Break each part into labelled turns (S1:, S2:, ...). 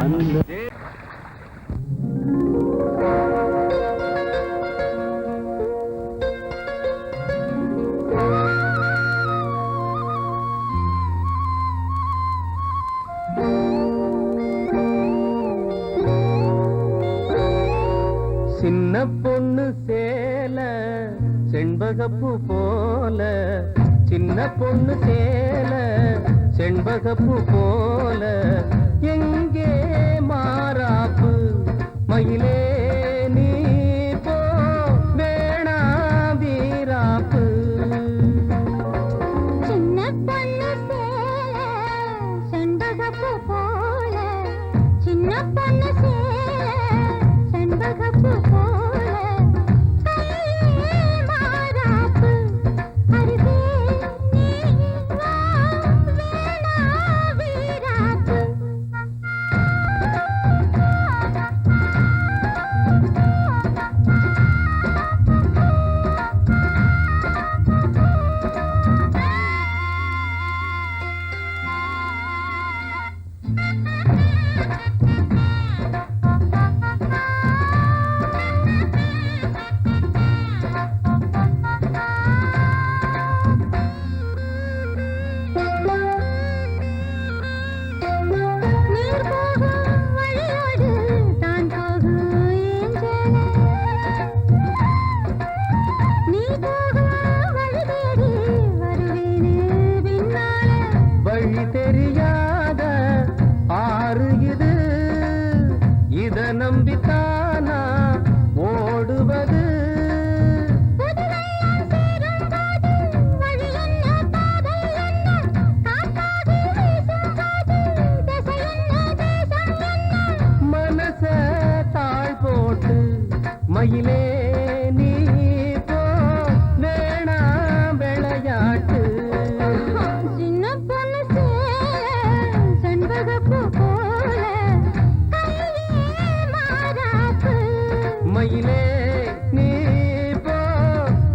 S1: சின்ன பொண்ணு சேல செண்பகப்பூ போல, சின்ன பொண்ணு சேல செண்பகப்பூ போல, எங்கே மாறாப்பு மயிலே நீ போ வேணா வீராப்பு.
S2: சின்ன பொண்ணு சேல செண்பகப்பூ போல, சின்ன பொண்ணு சேல செண்பகப்பூ போல, கையே மாறாப்பு அருகே நீ வா வேணா வீராப்பு.
S1: வழி தெரியாத ஆறு இது, இத நம்பித்தானா ஓடுவது. மனச தாழ் போட்டு மயிலே நீ போ வேணா விளையாட்டு.
S2: சின்ன பொண்ணு சேல செண்பகப்பூ போல, கையே மாறாப்பு
S1: மயிலே நீ போ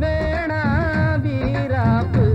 S1: வேணா வீராப்பு.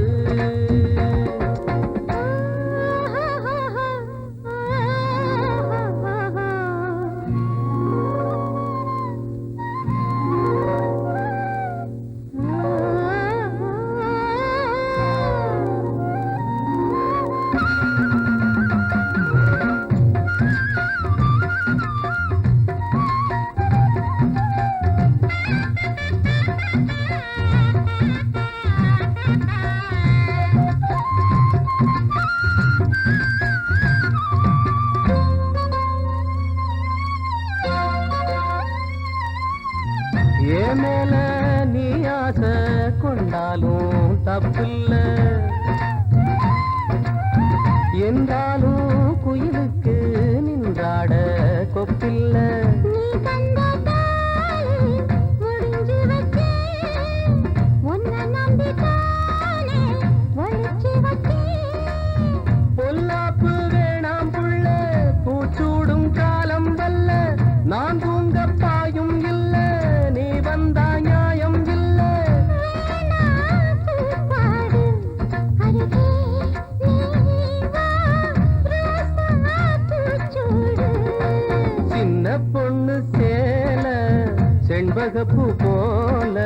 S1: ஏன் மேல நீ ஆசை கொண்டாலும் தப்பில்ல, என்றாலும் குயிலுக்கு நின்றாட கொப்பில்ல.
S2: நீ தந்த தாலி முடிஞ்சு வச்சேன், உன்னை நம்பித்தானே ஒளிச்சு வச்சேன்.
S1: பொல்லாப்பு வேணாம் புள்ள, பூச்சூடும் காலம் வல்ல, நான் தூங்க பாயும் இல்ல, நீ வந்தா நியாயம் இல்ல.
S2: வேணா பூப்பாடு அருகே நீ வா ரோசா பூச்சூடு.
S1: சின்ன பொண்ணு சேல செண்பகப்பூ போல,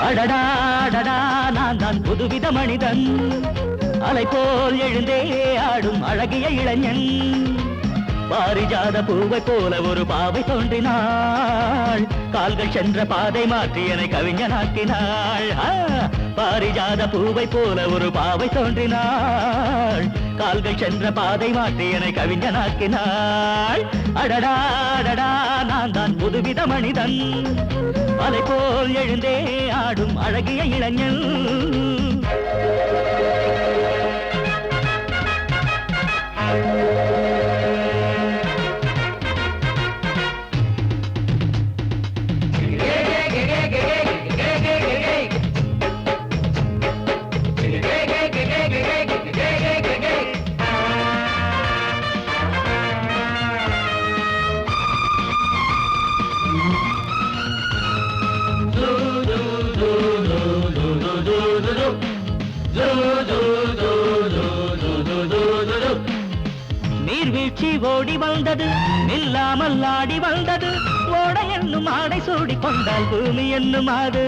S3: அடடா அடடா நான் தான் புதுவித மனிதன், அலை போல் எழுந்தே ஆடும் அழகிய இளைஞன். பாரிஜாத பூவை போல ஒரு பாவை தோன்றினாள், கால்கள் சென்ற பாதை மாற்றி என்னை கவிஞனாக்கினாள். பாரிஜாத பூவை போல ஒரு பாவை தோன்றினாள், கால்கள் சென்ற பாதை மாற்றி என்னை கவிஞனாக்கினாள். அடடா அடடா நான் தான் புதுவித மனிதன், அலை போல் எழுந்தே ஆடும் அழகிய இளைஞன். ஓடி வந்தது நில்லாமல் ஆடி வந்தது ஓட என்னும் ஆடை சூடி கொண்டால் பூமி என்னும் ஆடு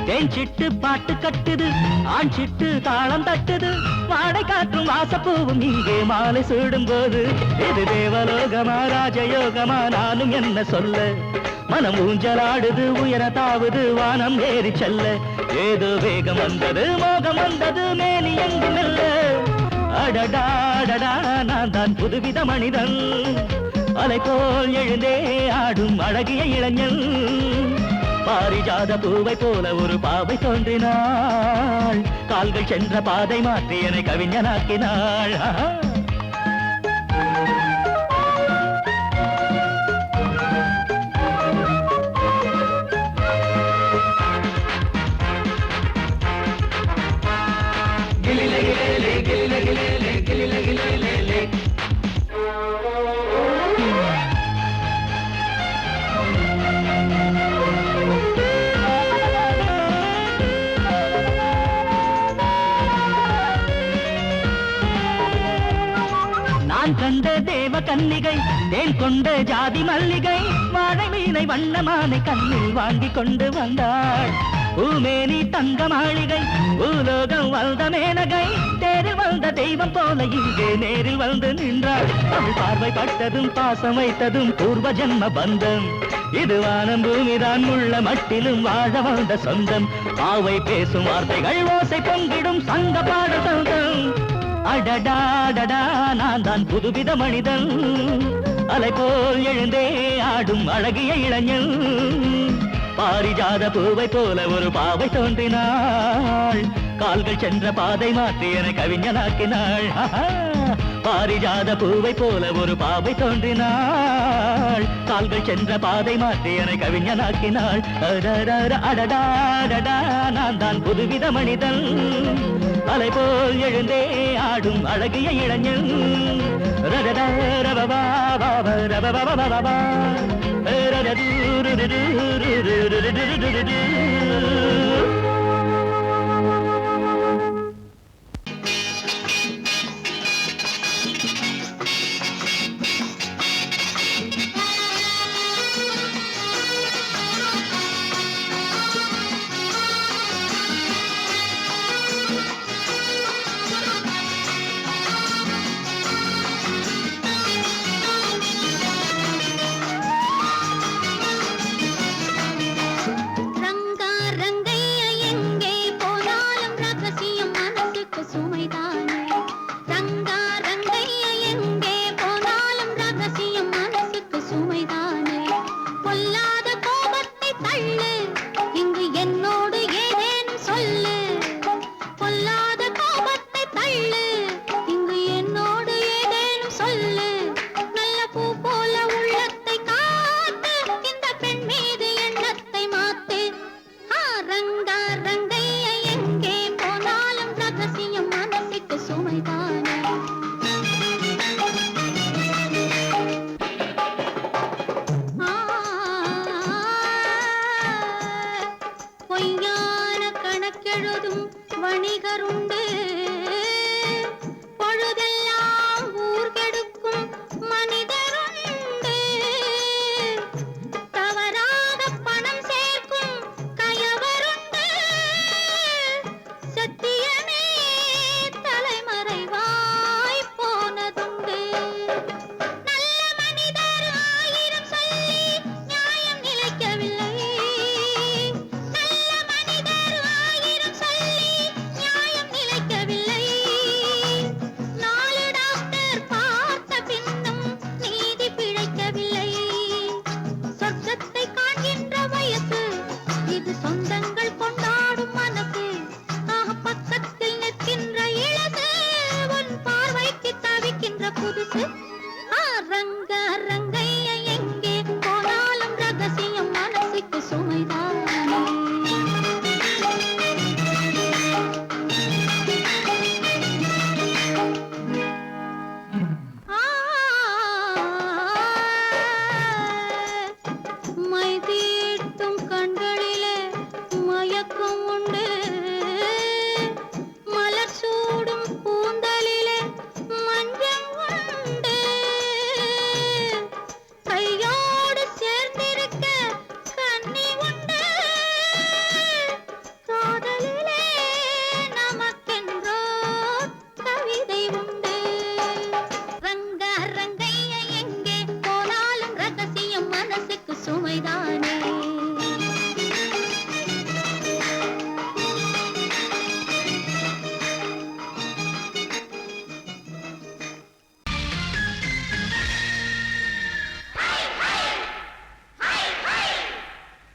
S3: தேன் சிட்டு பாட்டு கட்டுது ஆண் சிட்டு தாளம் தட்டுது வாடை காற்றும் வாசப்பூவும் இங்கே மாலை சூடும் போது இது தேவலோகமா ராஜயோகமா நானும் என்ன சொல்ல மனம் ஊஞ்சலாடுது உயர தாவுது வானம் ஏறி செல்ல ஏதோ வேகம் வந்தது மோகம் வந்தது மேனி எங்கும் இல்ல அடடாடடா நான் தான் புதுவித மனிதன் அலை போல் எழுந்தே ஆடும் அழகிய இளைஞன் பாரிஜாத பூவை போல ஒரு பாவை தோன்றினாள் கால்கள் சென்ற பாதை மாற்றி என்னை கவிஞனாக்கினாள் நான் கண்ட தேவ கன்னிகை தேன் கொண்ட ஜாதி மல்லிகை வாழை மீனை வண்ணமானை கண்ணில் வாங்கி கொண்டு வந்தாள் பூமேனி தங்க மாளிகை பூலோகம் வந்த மேனகை தேரில் வந்த தெய்வம் போல இங்கே நேரில் வந்து நின்றாள் அவள் பார்வை பட்டதும் பாசம் வைத்ததும் பூர்வ ஜென்ம பந்தம் இது வானம் பூமிதான் உள்ள மட்டிலும் வாழ வந்த சொந்தம் பாவை பேசும் வார்த்தைகள் ஓசை பொங்கிடும் சங்க பாட சொந்தம் அடடாடடா நான் தான் புதுவித மனிதன் அலை போல் எழுந்தே ஆடும் அழகிய இளைஞன் பாரிஜாத பூவை போல ஒரு பாவை தோன்றினாள் கால்கள் சென்ற பாதை மாற்றி என்னை கவிஞனாக்கினாள் பாரிஜாத பூவை போல ஒரு பாவை தோன்றினாள் கால்கள் சென்ற பாதை மாற்றி என்னை கவிஞனாக்கினாள் அடடாடடா நான் தான் புதுவித மனிதன் அலை போல் எழுந்தே ஆடும் அழகிய இளைஞன்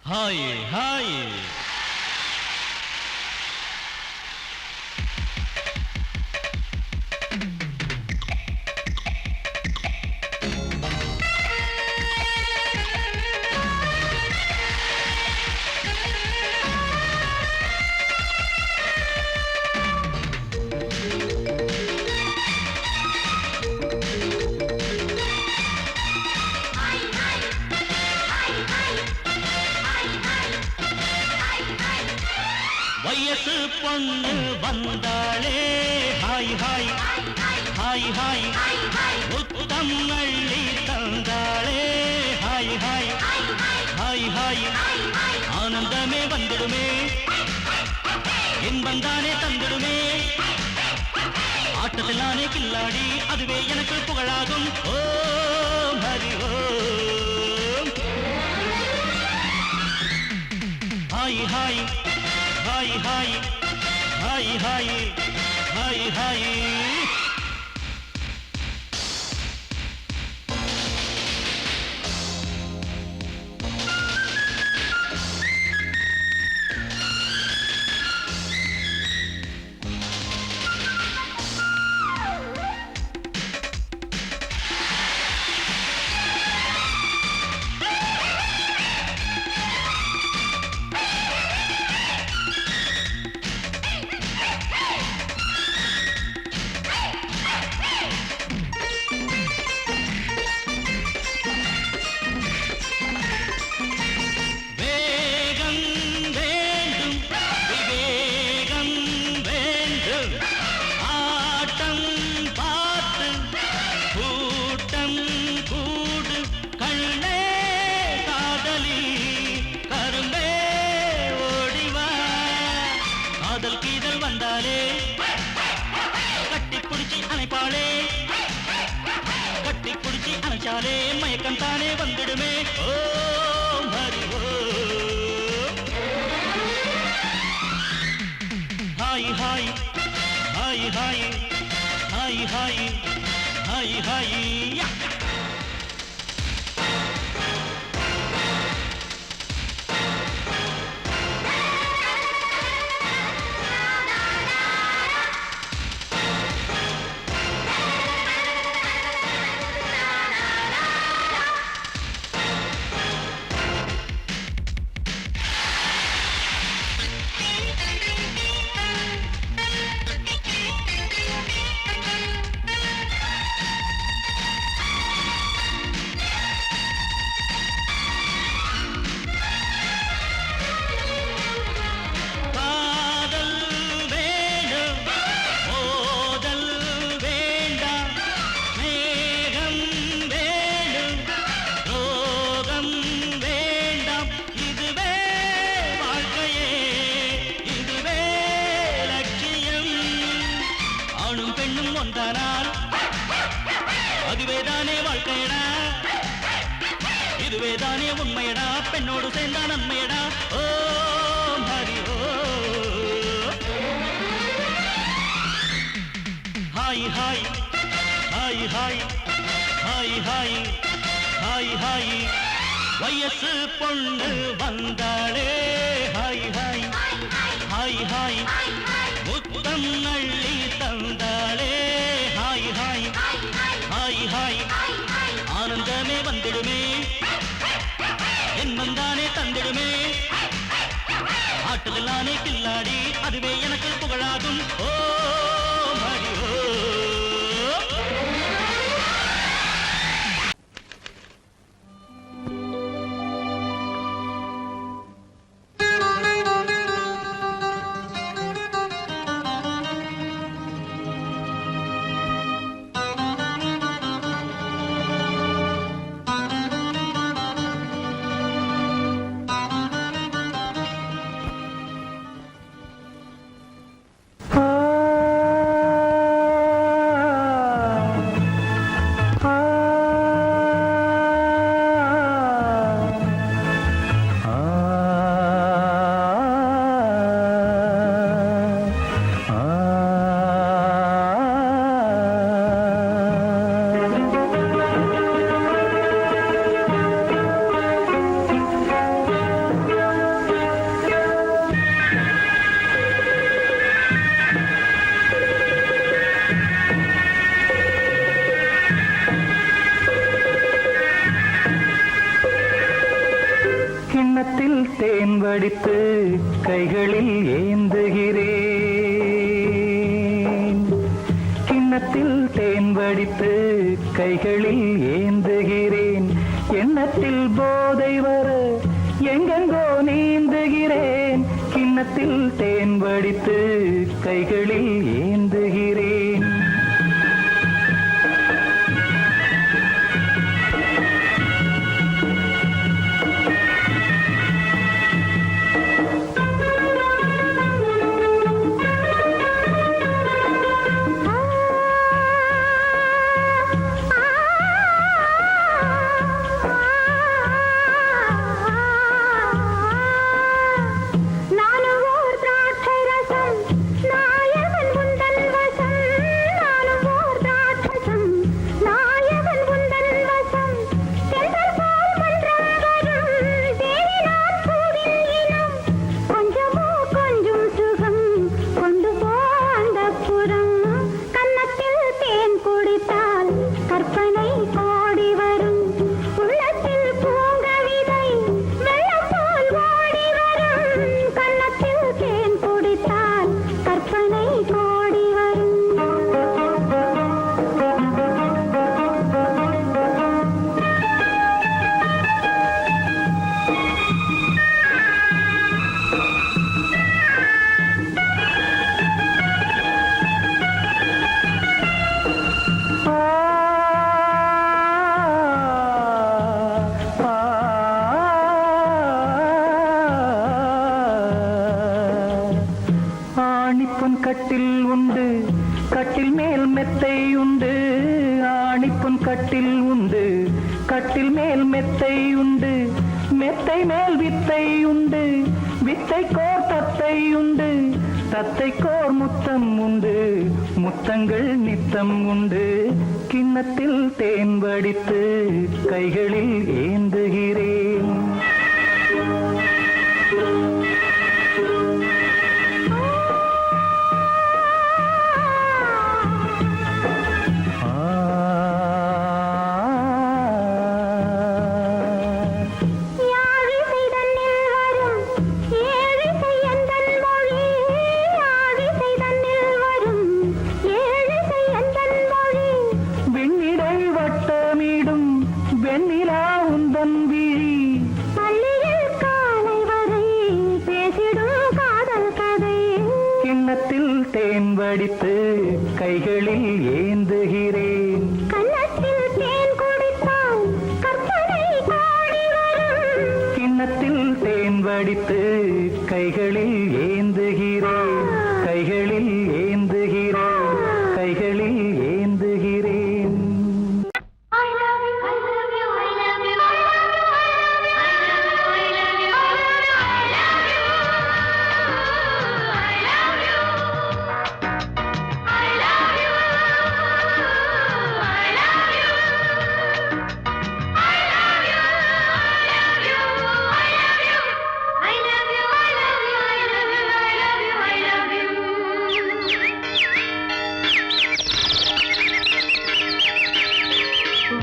S3: ஹாய் ஹாய் வயசு பொண்ணு வந்தாளே ஹாய் ஹாய் ஹாய் ஹாய் முத்தம் அள்ளி தந்தாளே ஹாய் ஹாய் ஹாய் ஹாய் ஆனந்தமே வந்துடுமே இன்பந்தானே தந்திடுமே ஆட்டத்தில் நானே கில்லாடி அதுவே எனக்கு புகழாகும் Om Hari Om hi hi hi hi hi hi hi hi மயக்கம் தானே வந்துடுமே Om Hari Om hi hi hi hi hi hi hi hi அதுவேதானே வாழ்க்கையடா இதுவேதானே உண்மையடா பெண்ணோடு சேர்ந்தா நன்மையடா Om Hari Om hi hi hi hi hi hi hi hi வயசு பொண்ணு வந்தாளே ஹாய் ஹாய் ஹாய் ஹாய் முத்தம் அள்ளி தந்தாளே ஹாய் ஹாய் ஹாய் ஹாய் ஆனந்தமே வந்துடுமே என்மந்தானே தந்திடுமே ஆட்டத்தில் நானே கில்லாடி அதுவே எனக்கு புகழாகும் ஓம் ஹரி ஓம்
S1: தேன் வடித்து கைகளில் ஏந்துகிறேன் கிண்ணத்தில் தேன் வடித்து கைகளில் ஏந்துகிறேன் எண்ணத்தில் போதை வர எங்கெங்கோ நீந்துகிறேன் கிண்ணத்தில் தேன் வடித்து கைகளில் ஏந்துகிறேன் கட்டில் உண்டு கட்டில் மேல் மெத்தை உண்டு ஆணிப்பொன் கட்டில் உண்டு கட்டில் மேல் மெத்தை உண்டு மெத்தை மேல் வித்தை உண்டு வித்தை கோர் தத்தை உண்டு தத்தை கோர் முத்தம் உண்டு முத்தங்கள் நித்தம் உண்டு கிண்ணத்தில் தேன் வடித்து கைகளில் ஏந்துகிறேன் தேன் வடித்து கைகளில் ஏந்துகிறேன்
S2: கண்ணத்தில் தேன் குடித்தால் கற்பனை பாடி வரும்
S1: கிண்ணத்தில் தேன் வடித்து கைகளில் ஏந்துகிறேன் கைகளில் ஏந்துகிறேன் கைகளில் ஏந்துகிறேன்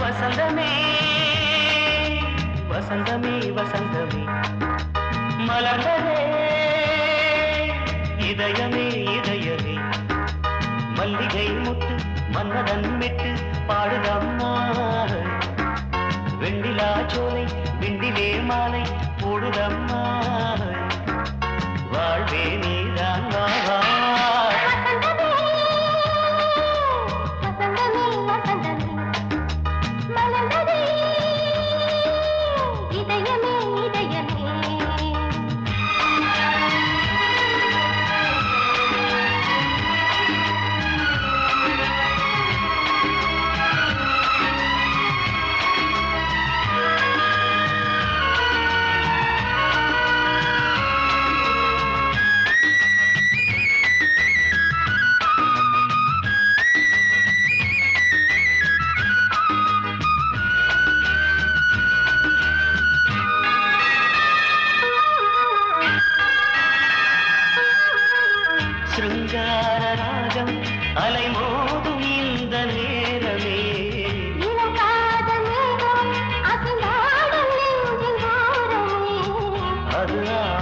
S3: வசந்தமே வசந்தமே வசந்தமே மலர்ந்ததே இதயமே இதயமே மல்லிகை முட்டு மன்னதன் மெட்டு பாடுதம்மா வெண்ணிலா சோலை விண்டிலே மாலை போடுதம்மா வாழ்வே நீதான் வா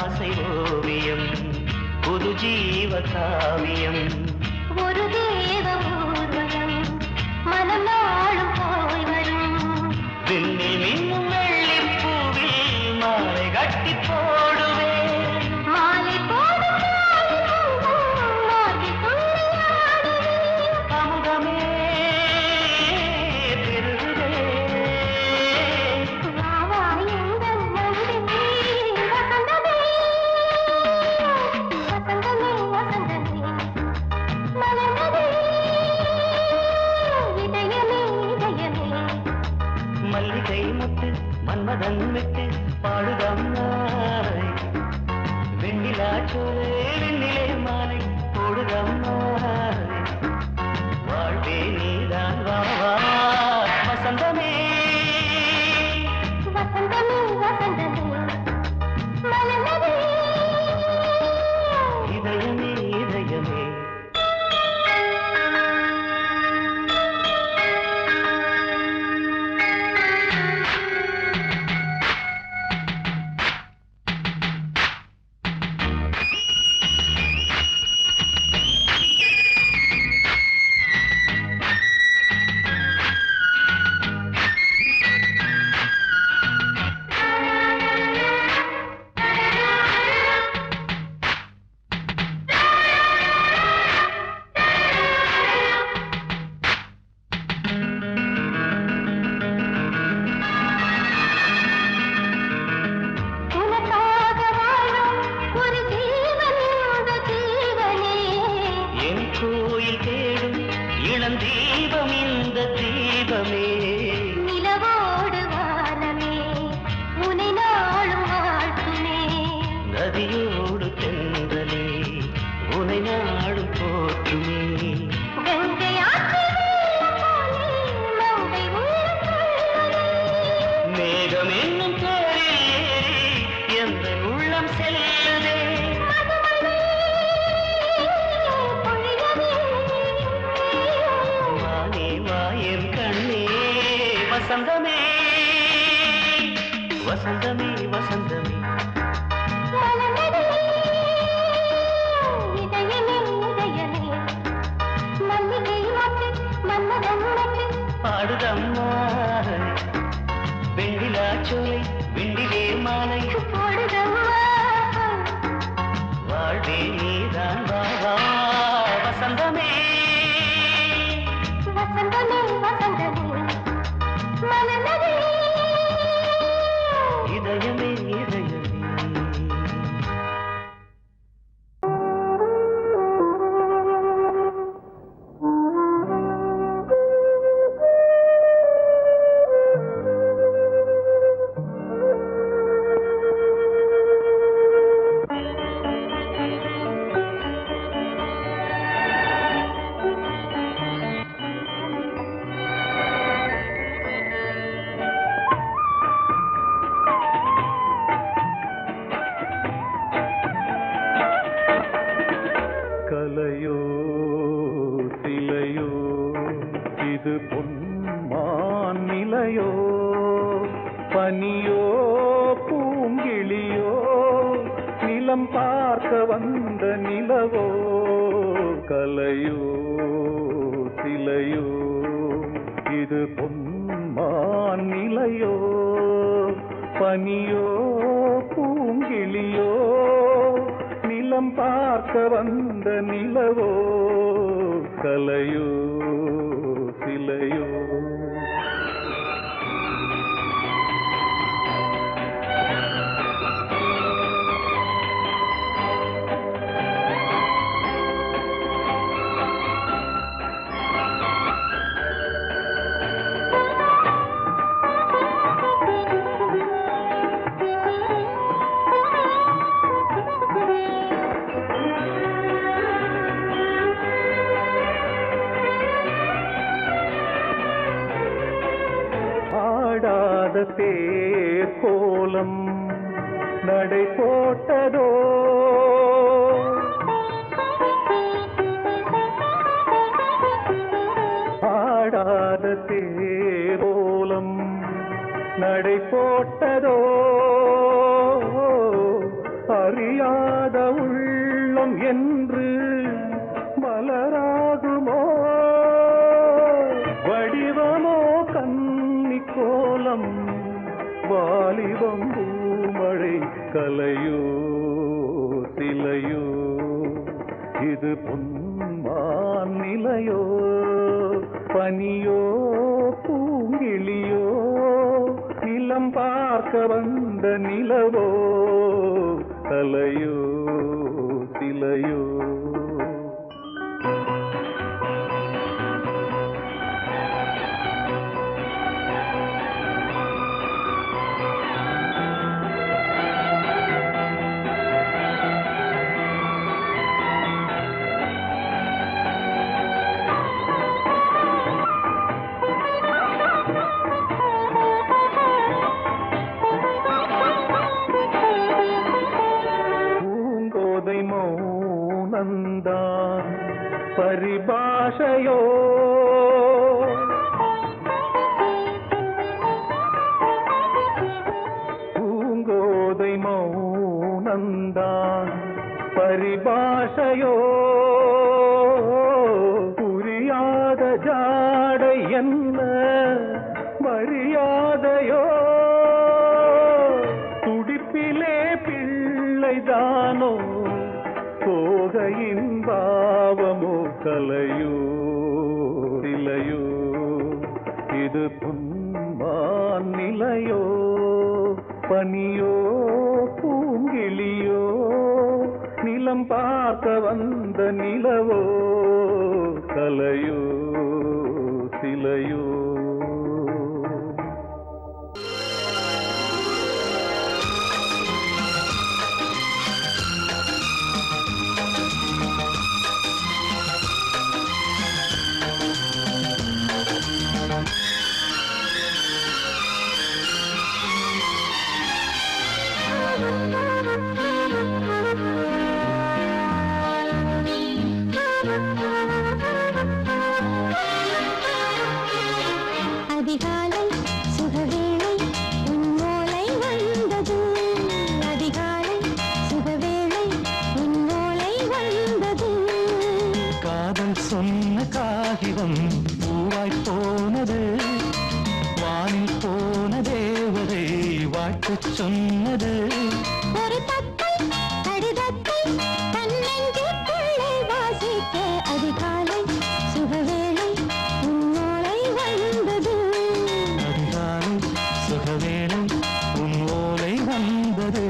S3: ஆசை ஓவியம் புது ஜீவ காவியம்
S2: ஒரு தேவ ஊர்வலம் மனம் நாளும் போய் வரும்
S3: விண்ணில் மின்னும் வெள்ளி பூவில் மாலை கட்டி போடுவேன்
S2: மாலை போடும் மாலை துள்ளியாடுவேன்
S3: அமுதமே பெருகுதே
S2: வா வா எங்கள் நந்தினி வசந்தமே வசந்தமே வசந்தமே மலர்ந்ததே இதயமே இதயமே
S3: மல்லிகை முத்து மன்மதன் விட்டு பாடுதம்மாய் வெண்ணிலா சோலை வெண்ணிலே மாலை போடுதம்மாய் வாழ்வே நீதான் வா வா வசந்தமே
S2: வசந்தமே வசந்தமே மலர்ந்ததே
S3: இதயமே இதயமே
S2: உனக்காக வாழும் ஒரு ஜீவன் இந்த ஜீவனே
S3: என் கோயில் தேடும் இளந்தீபம் இந்த தீபமே
S2: நிலவோடு வானமே உனை நாளும் வாழ்த்துமே
S3: நதியோடு தென்றலே உனை நாடும் போற்றுமே
S2: கங்கை ஆற்று வெள்ளம் போலே மங்கை உள்ளம் கொள்ளுதே.
S3: மேகம் என்னும் தேரில் ஏறி எந்த உள்ளம் செல்லுதே
S2: மதுமழை பொழியவே.
S3: வானே வாயன் கண்ணே வசந்தமே வசந்தமே வசந்தமே
S2: மலர்ந்ததே இதயமே இதயமே மல்லிகை மொட்டு மன்மதன் மொட்டு
S3: பாடுதம்மா வெண்ணிலா சோலை வெண்ணிலே மாலை
S2: போடுதம்மா
S3: வாழ்வே நீதான் வா வா வசந்தமே
S2: வசந்தமே வசந்தமே மலர்ந்ததே
S3: இதயமே இதயமே
S1: கலையோ சிலையோ இது பொன்மான் நிலையோ பனியோ பூங்கிளியோ நிலம் பார்க்க வந்த நிலவோ கலையோ சிலையோ இது பொன்மான் நிலையோ பனியோ பூங்கிளியோ நிலம் பார்க்க வந்த நிலவோ கலையோ சிலையோ ஆடாத தேர் கோலம் நடை போட்டதோ ஆடாத தேர் கோலம் நடை போட்டதோ அறி அறியாத உள்ளம் என்று மலராகுமோ வடிவமோ கன்னி கோலம் வாலிபம் பூமழை கலையோ சிலையோ இது பொன்மான் நிலையோ பனியோ பூங்கிளியோ நிலம் பார்க்க வந்த நிலவோ கலையோ சிலையோ மௌனந்தான் பரிபாஷையோ பூங்கோதை மௌனந்தான் பரிபாஷையோ புரியாத ஜாடை என்ன மரியாதையோ துடிப்பிலே பிள்ளைதானோ சோகையின் பாவமோ கலையோ சிலையோ இது பொன்மான் நிலையோ பனியோ பூங்கிளியோ நிலம் பார்க்க வந்த நிலவோ கலையோ சிலையோ
S2: அதிகாலை சுகவேளை உன்னோலை வந்தது அதிகாலை சுகவேளை உன்னோலை வந்தது
S3: காதல் சொன்ன காகிதம் பூவாய் போனது வானில் போன தேவதை வாழ்த்துச் சொன்னது
S2: ஒரு தத்தை கடிதத்தை தன்னெஞ்சுக்குள்ளே வாசிக்க அதிகாலை சுகவேளை உன்னோலை வந்தது
S3: அதிகாலை சுகவேளை உன் ஓலை வந்தது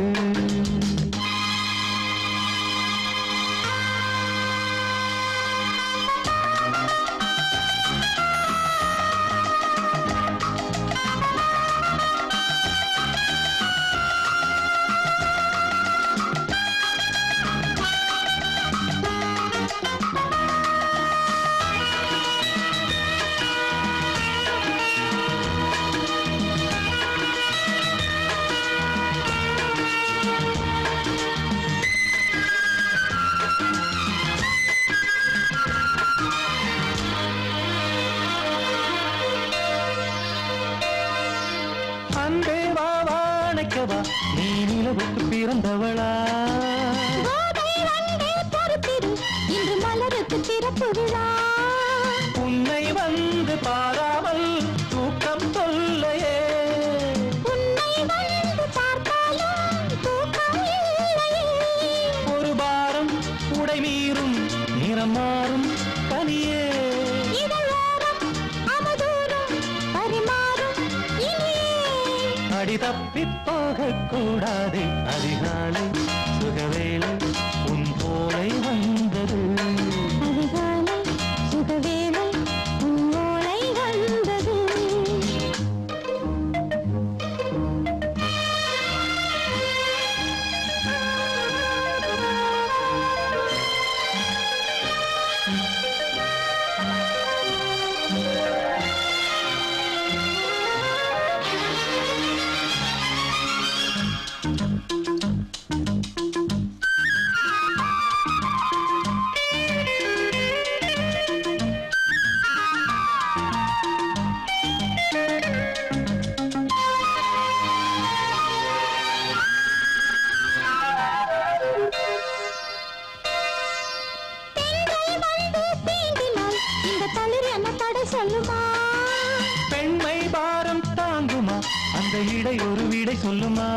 S3: அன்பே வா வாழைக்கவா நீ நிலவுக்கு பிறந்தவளா
S2: கோதை வந்தே பொறுப்பிரு இன்று மலருக்கு திறப்பு விழா
S3: உன்னை வந்து பாராமல் தூக்கம் சொல்லையே
S2: உன்னை வந்து பார்த்தாலும் தூக்கம் இல்லையே
S3: ஒரு பாரம் உடை மீறும் நிறம் மாறும் கனியே
S2: இதழோரம் அவதூறும் பரிமாறும் இனியே
S3: அடி தப்பி போகக் கூடாது அதிகாலை சுகவேளை உன் போலை வந்தது
S2: அதிகாலை சுகவேளை உன்னோலை வந்தது சொல்லுமா
S3: பெண்மை பாரம் தாங்குமா அந்த இடை ஒரு விடை சொல்லுமா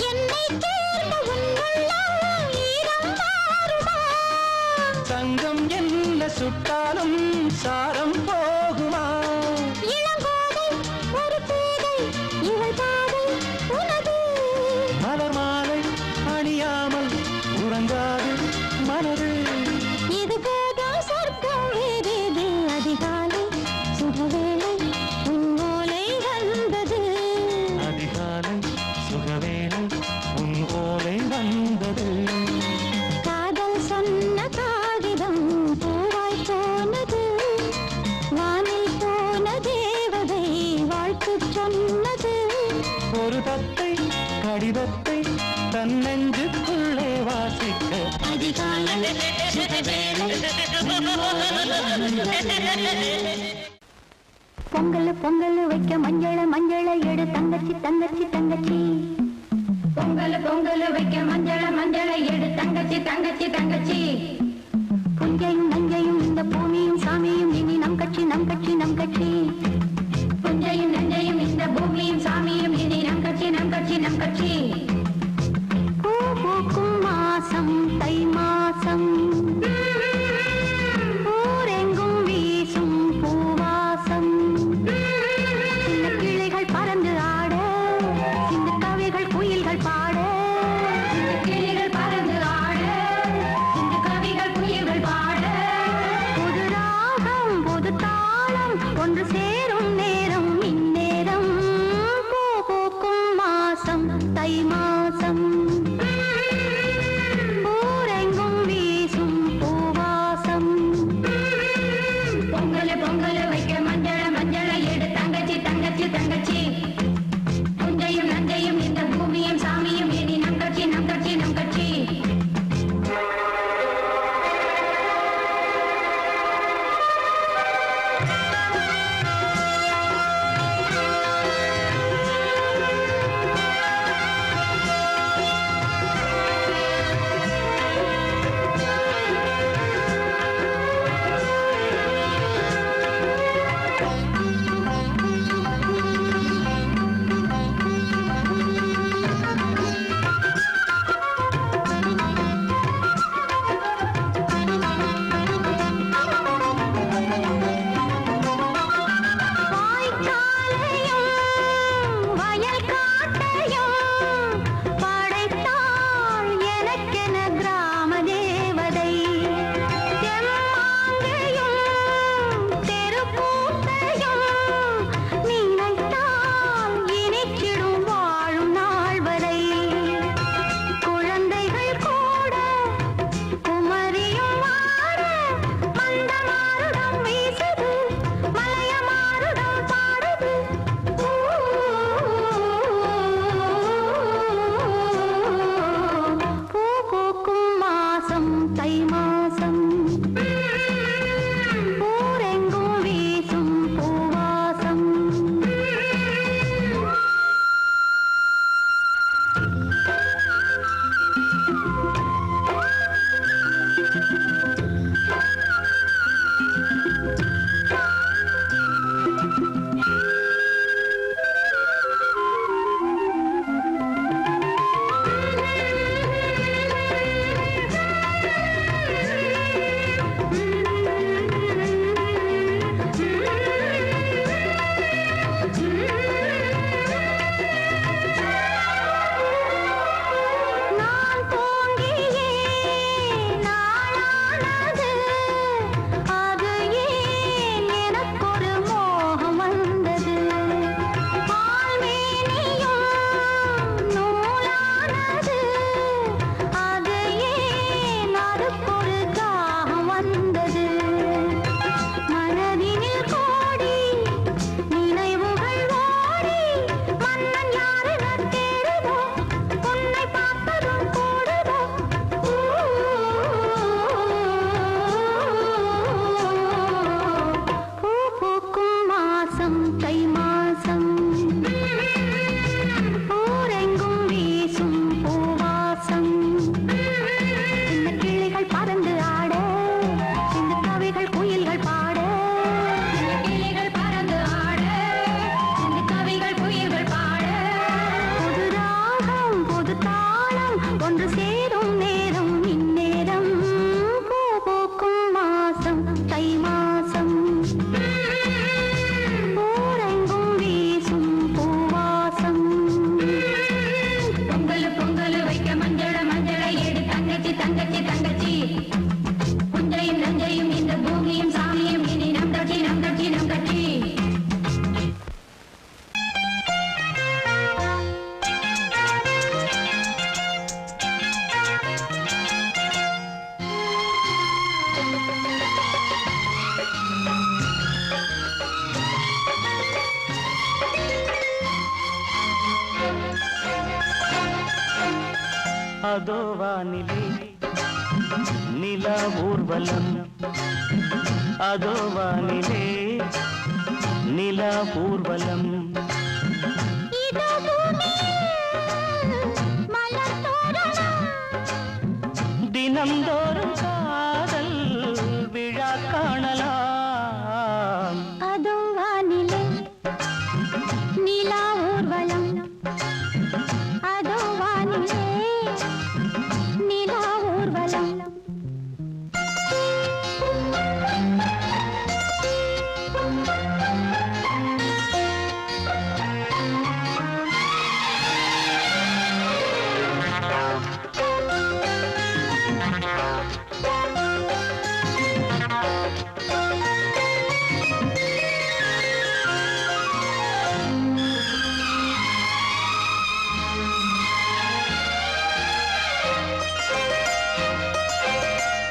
S2: என்னை தேர்ந்த உன்னுள்ளம் ஈரம் மாறுமா
S3: தங்கம் என்ன சுட்டாலும் சாரம் போகுமா
S2: இளங்கோதை ஒரு பேதை இவள் பாதை உனது
S3: மலர் மாலை அணியாமல் உறங்காது மனது
S2: இது போதும் சொர்க்கம் வேறேது அதிகாலை சுகவேளை உன் ஓலை வந்தது
S3: அதிகாலை சுகவேளை உன் ஓலை வந்தது
S2: காதல் சொன்ன காகிதம் பூவாய் போனது வானில் போன தேவதை வாழ்த்து சொன்னது
S3: ஒரு தத்தை கடிதத்தை தன் நெஞ்சுக்குள்ளே வாசிக்க
S2: அதிகாலை சுகவேளை உன் ஓலை வந்தது. பொங்கல் பொங்கல் வைக்க மஞ்சள மஞ்சள எடு தங்கச்சி தங்கச்சி தங்கச்சி பொங்கல் பொங்கல் வைக்க மஞ்சள மஞ்சள எடு தங்கச்சி தங்கச்சி தங்கச்சி புஞ்சையும் நஞ்சையும் இந்த பூமியும் சாமியும் இனி நம் கட்சி நம் கட்சி நம் கட்சி புஞ்சையும் நஞ்சையும் இந்த பூமியும் சாமியும் இனி நம் கட்சி நம் கட்சி நம் கட்சி பூ பூக்கும் மாசம் தை மாசம் ஊரெங்கும் வீசும் பூவாசம் சின்ன கிளைகள் பறந்து ஆட சின்ன கவிகள் குயில்கள் பாட சின்ன கிளைகள் பறந்து ஆட சின்ன
S3: அதோ வானிலே நிலா ஊர்வலம், அதோ வானிலே நிலா ஊர்வலம்.
S2: இதோ பூமியில் மலர் தோரணம்,
S3: தினம்தோறும் காதல் விழா காணலாம்.
S2: அதோ வானிலே நிலா ஊர்வலம், அதோ வானிலே நிலா ஊர்வலம்.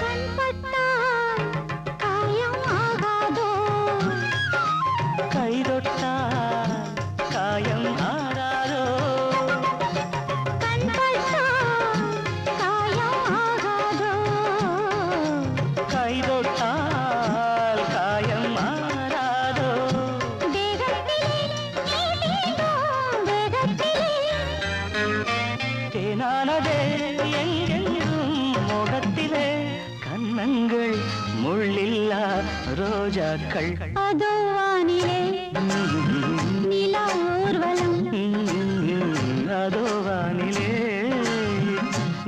S2: கண்பட்டால் காயம் ஆகாதோ,
S3: கைதொட்டால் காயம் ஆறாதோ,
S2: கண்பட்டால் காயம் ஆகாதோ,
S3: கைதொட்டால் காயம் ஆறாதோ.
S2: தேகத்திலே நீ தீண்டும் வேகத்திலே,
S3: தேனானதே எங்கெங்கும் முகத்திலே, கன்னங்கள் முள்ளில்லா ரோஜாக்கள்.
S2: அதோ வானிலே நிலா ஊர்வலம்,
S3: அதோ வானிலே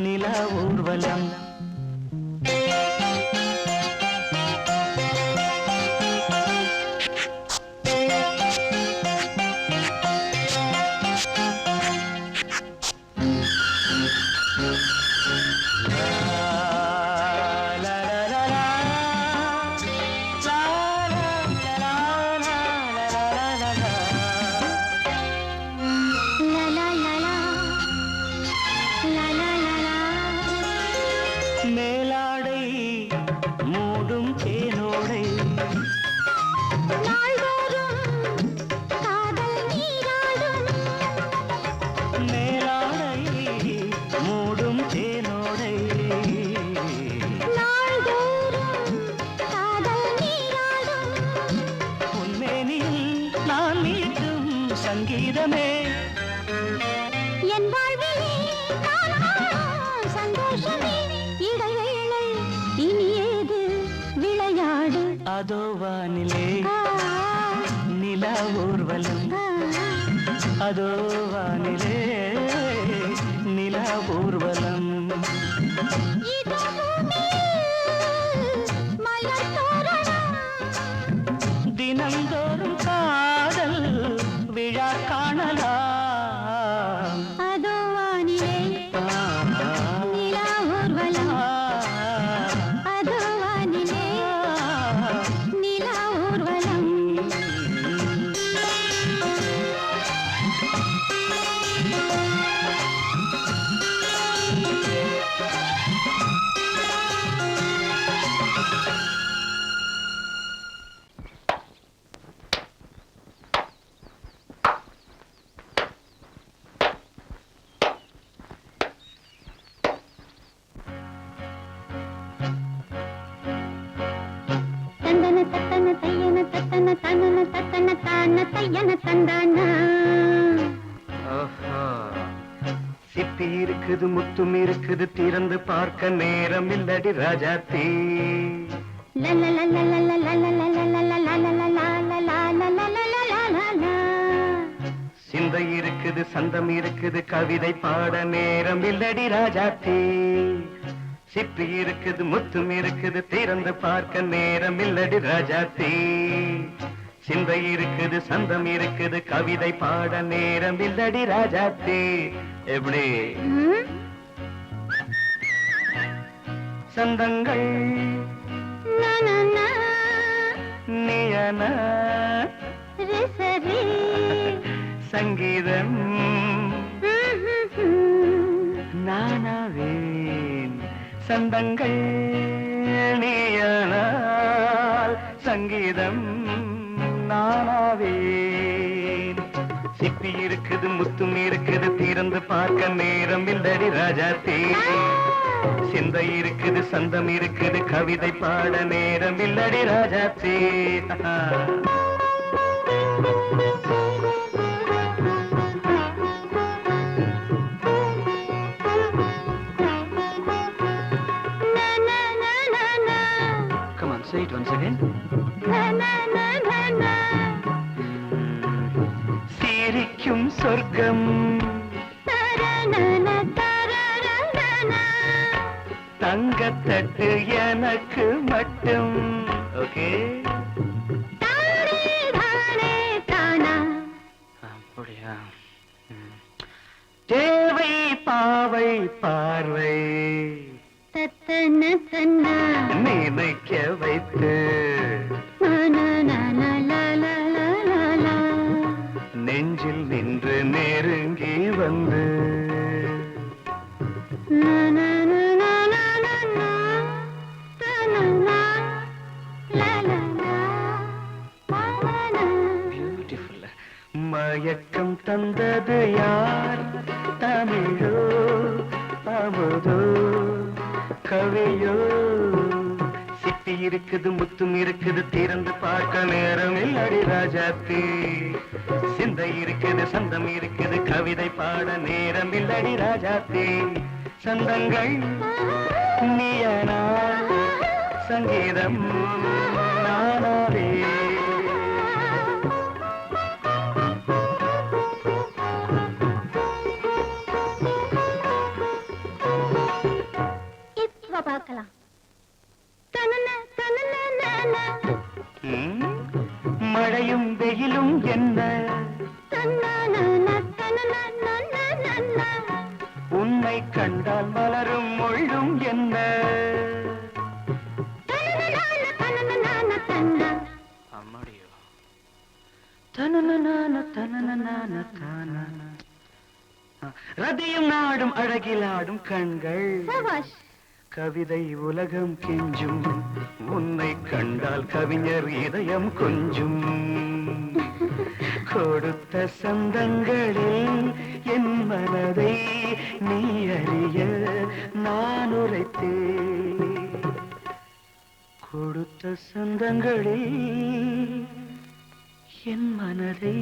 S3: நிலா ஊர்வலம்.
S2: லா லா லா லா, லா லா லா லா.
S3: மேலாடை மூடும் தேனோடை,
S2: நாள்தோறும் காதல் நீராடும்,
S3: மேலாடை மூடும் தேனோடை,
S2: நாள்தோறும் காதல் நீராடும்.
S3: உன்மேனியில் நான் மீட்டும் சங்கீதமே,
S2: என் வாழ்விலே நான் காணும் சந்தோஷமே, இடைவேளை இனி ஏது விளையாடு.
S3: அதோ வானிலே
S2: ஆ,
S3: நிலா ஊர்வலம்,
S2: ஆ,
S3: அதோ வானிலே நிலா ஊர்வலம்.
S2: இதோ பூமியில் மலர் தோரணம்,
S3: தினம்தோறும் காதல் விழா காணலாம்.
S2: அதோ வானிலே நிலா ஊர்வலம், அதோ வானிலே நிலா ஊர்வலம். தந்தன தத்தன தையன தத்தன தனன தத்தன தான தையன தந்தானா.
S3: சிப்பி இருக்குது முத்தும் இருக்குது, திறந்து பார்க்க நேரம் இல்லடி ராஜாத்தி. சிந்தை இருக்குது சந்தம் இருக்குது, கவிதை பாட நேரம் இல்லடி ராஜாத்தி. சிப்பி இருக்குது முத்தும் இருக்குது, திறந்து பார்க்க நேரம் இல்லடி ராஜாத்தி. சிந்தை இருக்குது சந்தம் இருக்குது, கவிதை பாட நேரம் இல்லடி ராஜாத்தி. எப்படி சந்தங்கள் நீயன சங்கீதம் நானாவேன். சந்தங்கள் நீயனால் சங்கீதம் நானாவேன்.
S4: சிப்பி இருக்குது முத்தும் இருக்குது திறந்து பார்க்க நேரம் இல்லடி ராஜாத்தி சிந்தை இருக்குது சந்தம் இருக்குது கவிதை பாட நேரம் இல்லடி Rajathi Come on, say it once again. சிரிக்கும் சொர்க்கம் தங்கத்தட்டு எனக்கு மட்டும் ஓகே அப்படியா தேவை பாவை பார்வை நினைக்க வைத்து நெஞ்சில் நின்று நெருங்கி வந்து பியூட்டிஃபுல் மயக்கம் தந்தது யார் தமிழோ அமுதோ கவியோ சிப்பி இருக்குது முத்தும் இருக்குது திறந்து பார்க்க நேரம் இல்லடி ராஜாத்தி சிந்தை இருக்குது சந்தம் இருக்குது கவிதை பாட நேரம் இல்லடி ராஜாத்தி சந்தங்கள் நீயனா சங்கீதம் நானாவே
S2: பார்க்கலாம்
S4: மழையும் வெயிலும் என்ன உன்னை கண்டால் மலரும் மொழியும் என்ன அம்மாடியோ ரதியும் நாடும் அழகிலாடும் கண்கள் கவிதை உலகம் கெஞ்சும் உன்னை கண்டால் கவிஞர் இதயம் கொஞ்சும் கொடுத்த சந்தங்களில் என் மனதை நீ அறிய நான் உரைத்தேன் கொடுத்த சந்தங்களில் என் மனதை